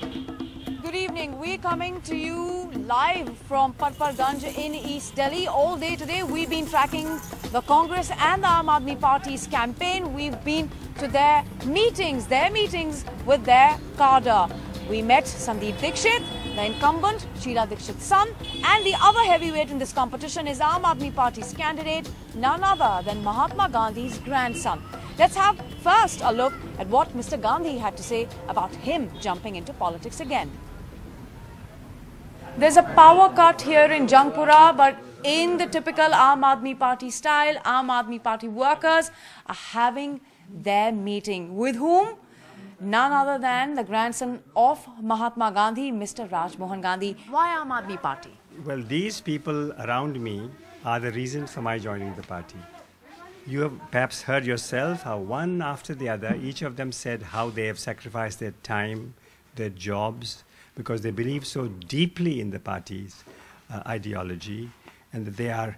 Good evening. We're coming to you live from Patparganj in East Delhi. All day today, we've been tracking the Congress and the Aam Aadmi Party's campaign. We've been to their meetings with their cadre. We met Sandeep Dixit, the incumbent, Sheila Dixit's son, and the other heavyweight in this competition is Aam Aadmi Party's candidate, none other than Mahatma Gandhi's grandson. Let's have first a look at what Mr. Gandhi had to say about him jumping into politics again. There's a power cut here in Jangpura, but in the typical Aam Aadmi Party style, Aam Aadmi Party workers are having their meeting. With whom? None other than the grandson of Mahatma Gandhi, Mr. Raj Mohan Gandhi. Why Aam Aadmi Party? Well, these people around me are the reason for my joining the party. You have perhaps heard yourself how one after the other, each of them said how they have sacrificed their time, their jobs, because they believe so deeply in the party's ideology, and that they are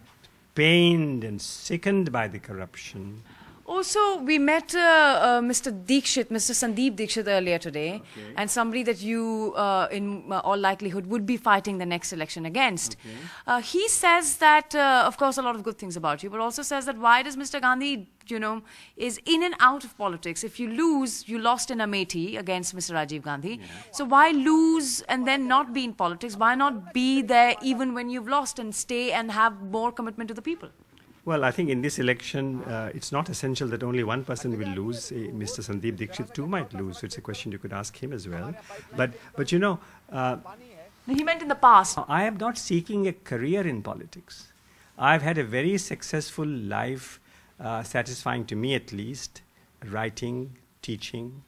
pained and sickened by the corruption. Also, we met Mr. Dixit, Mr. Sandeep Dixit earlier today, and somebody that you, in all likelihood, would be fighting the next election against. He says that, of course, a lot of good things about you, but also says that why does Mr. Gandhi, is in and out of politics? If you lose, you lost in Amethi against Mr. Rajiv Gandhi. Yeah. So why lose and then not be in politics? Why not be there even when you've lost and stay and have more commitment to the people? Well, I think in this election, it's not essential that only one person will lose. Mr. Sandeep Dixit too might lose. So it's a question you could ask him as well. But he meant in the past. I am not seeking a career in politics. I've had a very successful life, satisfying to me at least, writing, teaching.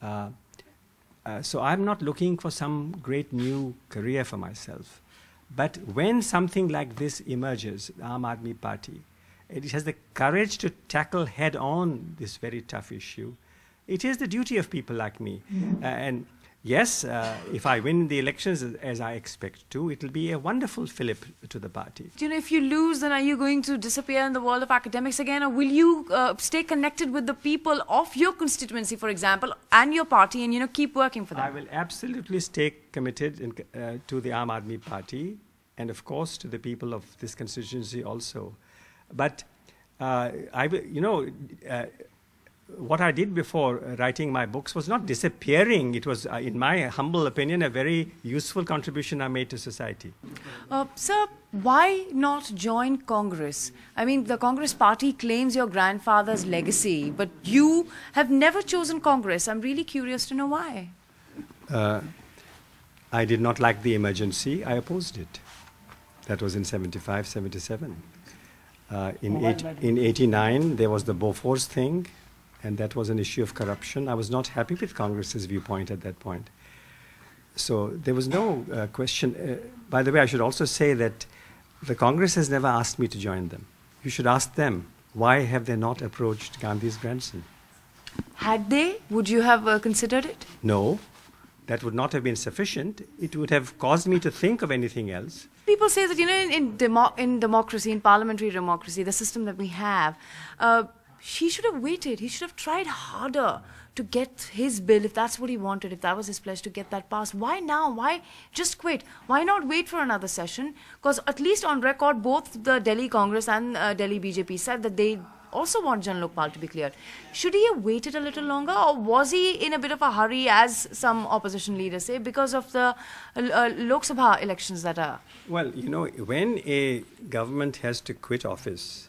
So I'm not looking for some great new career for myself. But when something like this emerges, the Aam Aadmi Party, it has the courage to tackle head-on this very tough issue. It is the duty of people like me. And yes, if I win the elections as I expect to, it will be a wonderful fillip to the party. If you lose, then are you going to disappear in the world of academics again? Or will you stay connected with the people of your constituency, for example, and your party and, keep working for them? I will absolutely stay committed to the Aam Aadmi Party and, of course, to the people of this constituency also. But, what I did before writing my books was not disappearing. It was, in my humble opinion, a very useful contribution I made to society. Sir, why not join Congress? I mean, the Congress party claims your grandfather's legacy, but you have never chosen Congress. I'm really curious to know why. I did not like the emergency. I opposed it. That was in 75, 77. In 89, there was the Bofors thing. And that was an issue of corruption. I was not happy with Congress's viewpoint at that point. So there was no question. By the way, I should also say that the Congress has never asked me to join them. You should ask them, why have they not approached Gandhi's grandson? Had they? Would you have considered it? No, that would not have been sufficient. It would have caused me to think of anything else. People say that, in democracy, in parliamentary democracy, the system that we have, he should have waited. He should have tried harder to get his bill, if that's what he wanted, if that was his pledge, to get that passed. Why now? Why just quit? Why not wait for another session? Because at least on record, both the Delhi Congress and Delhi BJP said that they also want Jan Lokpal to be cleared. Should he have waited a little longer, or was he in a bit of a hurry, as some opposition leaders say, because of the Lok Sabha elections that are? Well, when a government has to quit office,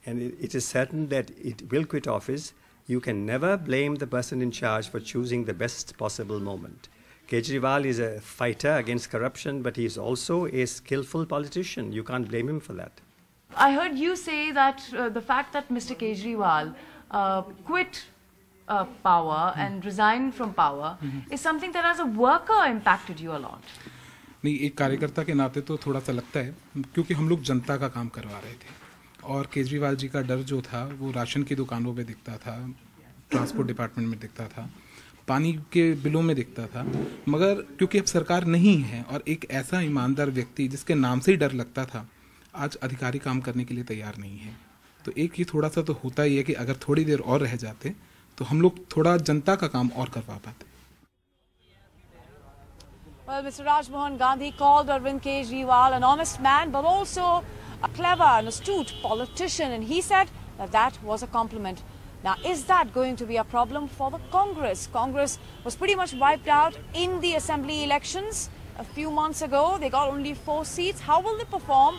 and it is certain that it will quit office, you can never blame the person in charge for choosing the best possible moment. Kejriwal is a fighter against corruption, but he is also a skillful politician. You can't blame him for that. I heard you say that the fact that Mr. Kejriwal quit power and resigned from power is something that as a worker impacted you a lot. नहीं, एक कार्यकर्ता के नाते तो थोड़ा सा लगता है, क्योंकि हम लोग जनता का काम करवा रहे थे और केजरीवाल जी का डर जो था वो राशन की दुकानों पे दिखता था, ट्रांसपोर्ट डिपार्टमेंट में दिखता था, पानी के बिलों में दिखता था, मगर क्योंकि अब सरकार नहीं है और एक ऐसा ईमानदार व्यक्ति जिसके नाम से ही डर लगता था, आज अधिकारी काम करने के लिए तैयार नहीं है। तो एक ये थोड़ा सा तो होता ही है कि अगर थोड़ी देर और रह जाते तो हम लोग थोड़ा जनता का काम और करवा पाते। Well, Mr. Rajmohan Gandhi called Arvind Kejriwal an honest man, but also a clever and astute politician, and he said that that was a compliment. Now, is that going to be a problem for the Congress? Congress was pretty much wiped out in the assembly elections a few months ago. They got only 4 seats. How will they perform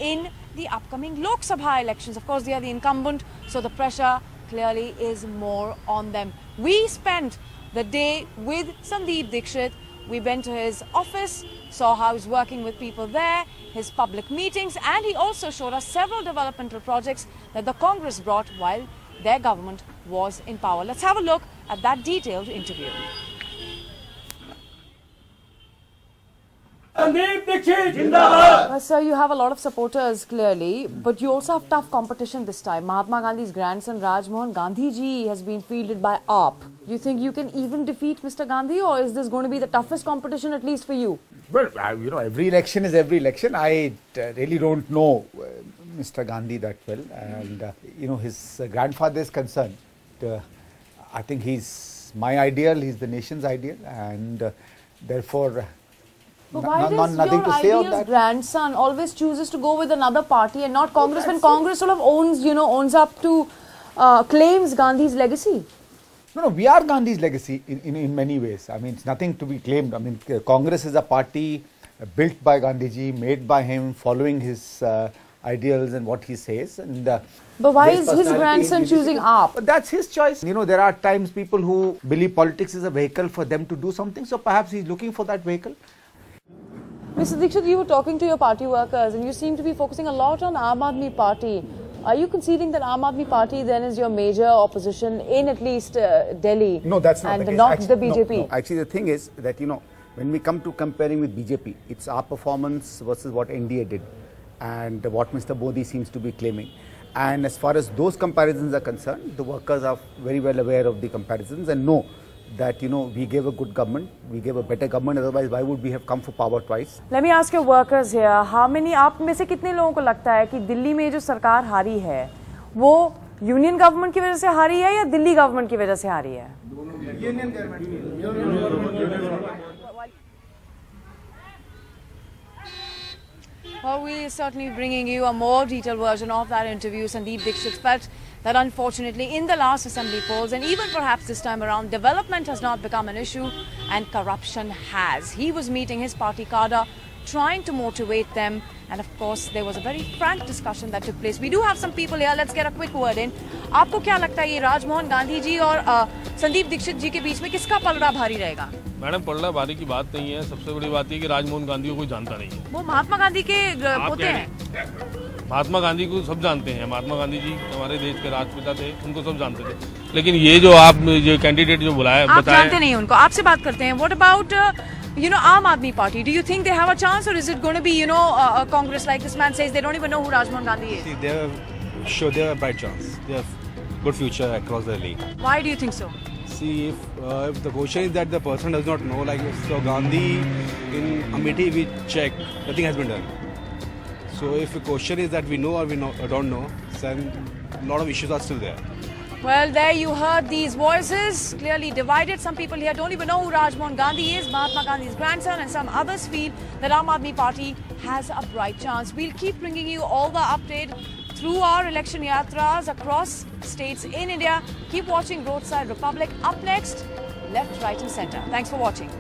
in the upcoming Lok Sabha elections? Of course, they are the incumbent, so the pressure clearly is more on them. We spent the day with Sandeep Dixit. We went to his office, saw how he's working with people there, his public meetings, and he also showed us several developmental projects that the Congress brought while their government was in power. Let's have a look at that detailed interview. Sandeep Dixit, Jindabad! Sir, you have a lot of supporters clearly, but you also have tough competition this time. Mahatma Gandhi's grandson Rajmohan Gandhi ji has been fielded by AAP. You think you can even defeat Mr. Gandhi, or is this going to be the toughest competition, at least for you? Well, you know, every election is every election. I really don't know Mr. Gandhi that well, and you know, his grandfather is concerned. I think he's my ideal, he's the nation's ideal, and therefore But why does nothing your to say on ideal's that. grandson always chooses to go with another party and not Congress, when Congress sort of owns up to, claims Gandhi's legacy? No, we are Gandhi's legacy in many ways. I mean, it's nothing to be claimed. I mean, Congress is a party built by Gandhiji, made by him, following his ideals and what he says. And But why is his grandson choosing AAP? But that's his choice. You know, there are times people who believe politics is a vehicle for them to do something. So perhaps he's looking for that vehicle. Mr. Dixit, you were talking to your party workers and you seem to be focusing a lot on Aam Aadmi Party. Are you conceding that Aam Aadmi Party then is your major opposition in at least Delhi? No, that's not and the case. not Actually, the BJP? No. Actually, the thing is that, you know, when we come to comparing with BJP, it's our performance versus what NDA did and what Mr. Modi seems to be claiming. And as far as those comparisons are concerned, the workers are very well aware of the comparisons and know that, you know, we gave a good government, we gave a better government, otherwise why would we have come for power twice? Let me ask your workers here, how many, आप में से कितने लोगों को लगता है कि दिल्ली में जो सरकार हारी है, वो यूनियन गवर्नमेंट की वजह से हारी है या दिल्ली गवर्नमेंट की वजह से हारी है? Union government. Well, we are certainly bringing you a more detailed version of that interview. Sandeep Dixit felt that unfortunately in the last assembly polls and even perhaps this time around, development has not become an issue and corruption has. He was meeting his party cadre, trying to motivate them, and of course there was a very frank discussion that took place. We do have some people here. Let's get a quick word in. आपको क्या लगता है ये राजमोहन गांधी जी और संदीप दीक्षित जी के बीच में किसका पलड़ा भारी रहेगा? मैडम, पलड़ा भारी की बात नहीं है। सबसे बड़ी बात ये कि राजमोहन गांधी को कोई जानता नहीं है। वो महात्मा गांधी के पोते हैं। महात्मा गांधी को सब जानते हैं। महात्मा गांधी जी हमारे देश के राष्ट्रपिता थे, उनको सब जानते थे। लेकिन ये जो आप ये कैंडिडेट जो बुलाया, आप जानते नहीं उनको। आपसे बात करते हैं। What about Aam Aadmi Party? Do you think they have a chance, or is it going to be a Congress like this man says they don't even know who Rajmohan Gandhi is? See, they have a bright chance. They have good future across the league. Why do you think so? See, if the question is that the person does not know, like so Gandhi in Amethi we checked, nothing has been done. So if the question is that we know or don't know, then a lot of issues are still there. Well, there you heard these voices, clearly divided. Some people here don't even know who Rajmohan Gandhi is, Mahatma Gandhi's grandson, and some others feel that Aam Aadmi Party has a bright chance. We'll keep bringing you all the update through our election yatras across states in India. Keep watching Roadside Republic. Up next, left, right and centre. Thanks for watching.